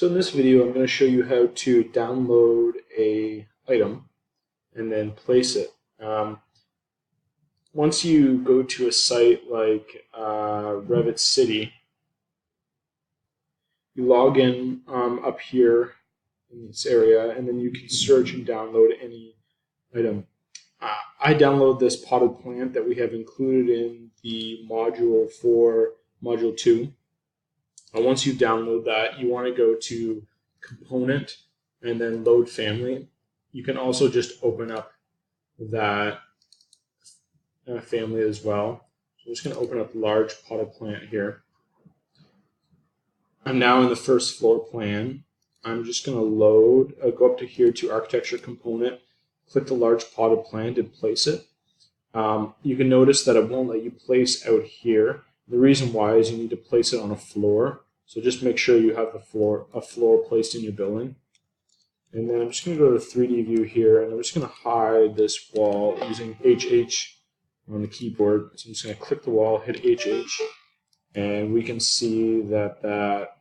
So in this video, I'm going to show you how to download a item and then place it. Once you go to a site like Revit City, you log in up here in this area, and then you can search and download any item. I download this potted plant that we have included in the module for Module 2. Once you download that, you want to go to Component and then Load Family. You can also just open up that family as well. So I'm just going to open up Large Potted Plant here. I'm now in the first floor plan. I'm just going to go up to here to Architecture Component, click the Large Potted Plant and place it. You can notice that it won't let you place out here. The reason why is you need to place it on a floor. So just make sure you have a floor placed in your building. And then I'm just going to go to 3D view here, and I'm just going to hide this wall using HH on the keyboard. So I'm just going to click the wall, hit HH, and we can see that that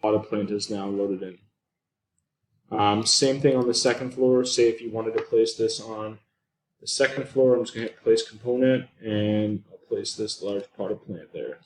potted plant is now loaded in. Same thing on the second floor. Say if you wanted to place this on the second floor, I'm just going to hit place component, and I'll place this large potted plant there.